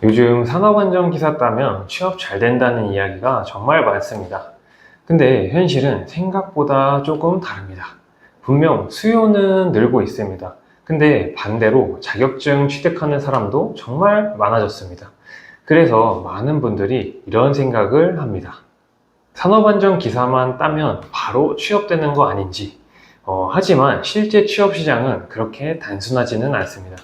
요즘 산업안전기사 따면 취업 잘 된다는 이야기가 정말 많습니다. 근데 현실은 생각보다 조금 다릅니다. 분명 수요는 늘고 있습니다. 근데 반대로 자격증 취득하는 사람도 정말 많아졌습니다. 그래서 많은 분들이 이런 생각을 합니다. 산업안전기사만 따면 바로 취업되는 거 아닌지. 하지만 실제 취업 시장은 그렇게 단순하지는 않습니다.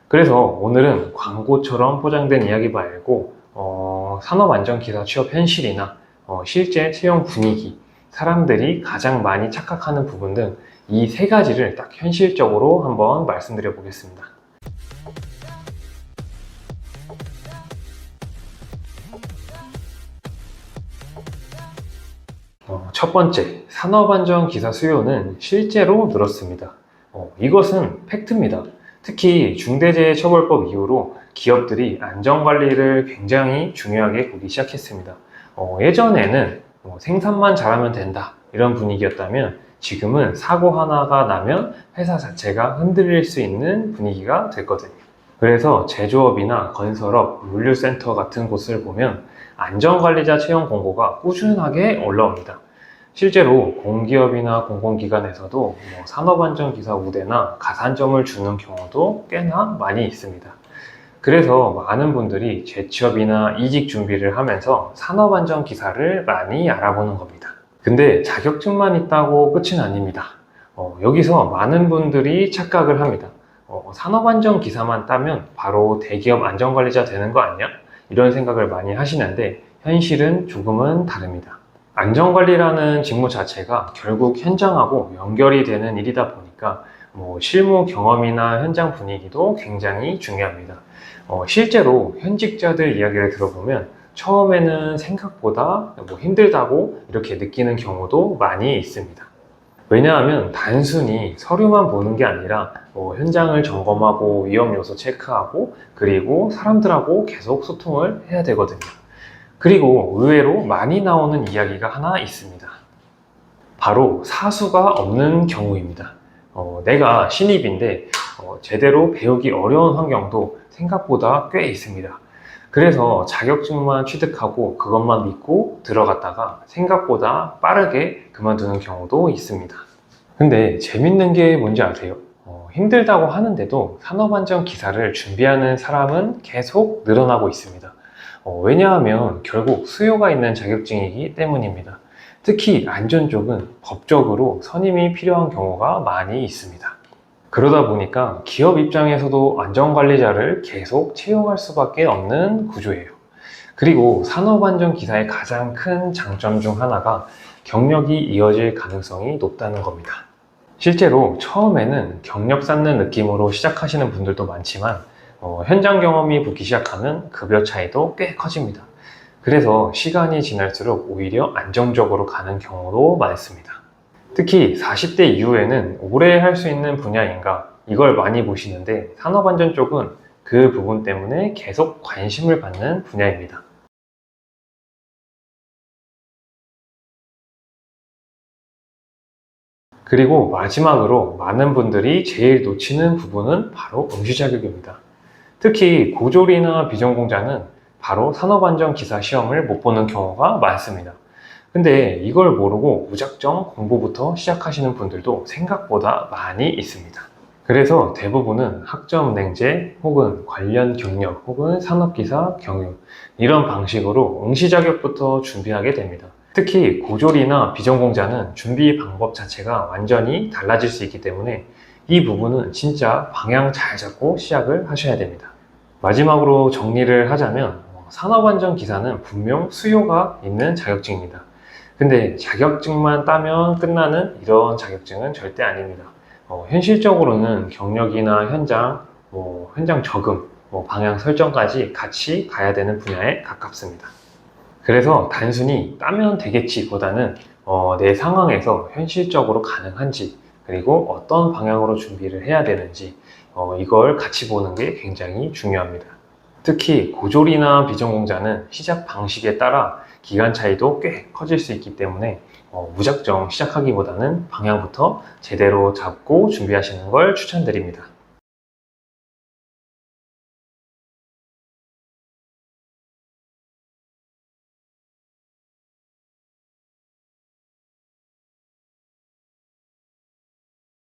그래서 오늘은 광고처럼 포장된 이야기 말고 산업안전기사 취업 현실이나 실제 채용 분위기, 사람들이 가장 많이 착각하는 부분 등 이 세 가지를 딱 현실적으로 한번 말씀드려 보겠습니다. 첫 번째, 산업안전기사 수요는 실제로 늘었습니다. 이것은 팩트입니다. 특히 중대재해처벌법 이후로 기업들이 안전관리를 굉장히 중요하게 보기 시작했습니다. 예전에는 생산만 잘하면 된다 이런 분위기였다면 지금은 사고 하나가 나면 회사 자체가 흔들릴 수 있는 분위기가 됐거든요. 그래서 제조업이나 건설업, 물류센터 같은 곳을 보면 안전관리자 채용 공고가 꾸준하게 올라옵니다. 실제로 공기업이나 공공기관에서도 산업안전기사 우대나 가산점을 주는 경우도 꽤나 많이 있습니다. 그래서 많은 분들이 재취업이나 이직 준비를 하면서 산업안전기사를 많이 알아보는 겁니다. 근데 자격증만 있다고 끝은 아닙니다. 여기서 많은 분들이 착각을 합니다. 산업안전기사만 따면 바로 대기업 안전관리자 되는 거 아니야? 이런 생각을 많이 하시는데 현실은 조금은 다릅니다. 안전관리라는 직무 자체가 결국 현장하고 연결이 되는 일이다 보니까 실무 경험이나 현장 분위기도 굉장히 중요합니다. 실제로 현직자들 이야기를 들어보면 처음에는 생각보다 힘들다고 이렇게 느끼는 경우도 많이 있습니다. 왜냐하면 단순히 서류만 보는 게 아니라 현장을 점검하고 위험 요소 체크하고 그리고 사람들하고 계속 소통을 해야 되거든요. 그리고 의외로 많이 나오는 이야기가 하나 있습니다. 바로 사수가 없는 경우입니다. 내가 신입인데 제대로 배우기 어려운 환경도 생각보다 꽤 있습니다. 그래서 자격증만 취득하고 그것만 믿고 들어갔다가 생각보다 빠르게 그만두는 경우도 있습니다. 근데 재밌는 게 뭔지 아세요? 힘들다고 하는데도 산업안전 기사를 준비하는 사람은 계속 늘어나고 있습니다. 왜냐하면 결국 수요가 있는 자격증이기 때문입니다. 특히 안전 쪽은 법적으로 선임이 필요한 경우가 많이 있습니다. 그러다 보니까 기업 입장에서도 안전관리자를 계속 채용할 수밖에 없는 구조예요. 그리고 산업안전기사의 가장 큰 장점 중 하나가 경력이 이어질 가능성이 높다는 겁니다. 실제로 처음에는 경력 쌓는 느낌으로 시작하시는 분들도 많지만 현장 경험이 붙기 시작하면 급여 차이도 꽤 커집니다. 그래서 시간이 지날수록 오히려 안정적으로 가는 경우도 많습니다. 특히 40대 이후에는 오래 할 수 있는 분야인가 이걸 많이 보시는데 산업안전 쪽은 그 부분 때문에 계속 관심을 받는 분야입니다. 그리고 마지막으로 많은 분들이 제일 놓치는 부분은 바로 응시 자격입니다. 특히 고졸이나 비전공자는 바로 산업안전기사 시험을 못 보는 경우가 많습니다. 근데 이걸 모르고 무작정 공부부터 시작하시는 분들도 생각보다 많이 있습니다. 그래서 대부분은 학점은행제 혹은 관련 경력 혹은 산업기사 경유 이런 방식으로 응시 자격부터 준비하게 됩니다. 특히 고졸이나 비전공자는 준비 방법 자체가 완전히 달라질 수 있기 때문에 이 부분은 진짜 방향 잘 잡고 시작을 하셔야 됩니다. 마지막으로 정리를 하자면 산업안전기사는 분명 수요가 있는 자격증입니다. 근데 자격증만 따면 끝나는 이런 자격증은 절대 아닙니다. 현실적으로는 경력이나 현장 적응, 방향 설정까지 같이 가야 되는 분야에 가깝습니다. 그래서 단순히 따면 되겠지 보다는 내 상황에서 현실적으로 가능한지 그리고 어떤 방향으로 준비를 해야 되는지 이걸 같이 보는 게 굉장히 중요합니다. 특히 고졸이나 비전공자는 시작 방식에 따라 기간 차이도 꽤 커질 수 있기 때문에 무작정 시작하기보다는 방향부터 제대로 잡고 준비하시는 걸 추천드립니다.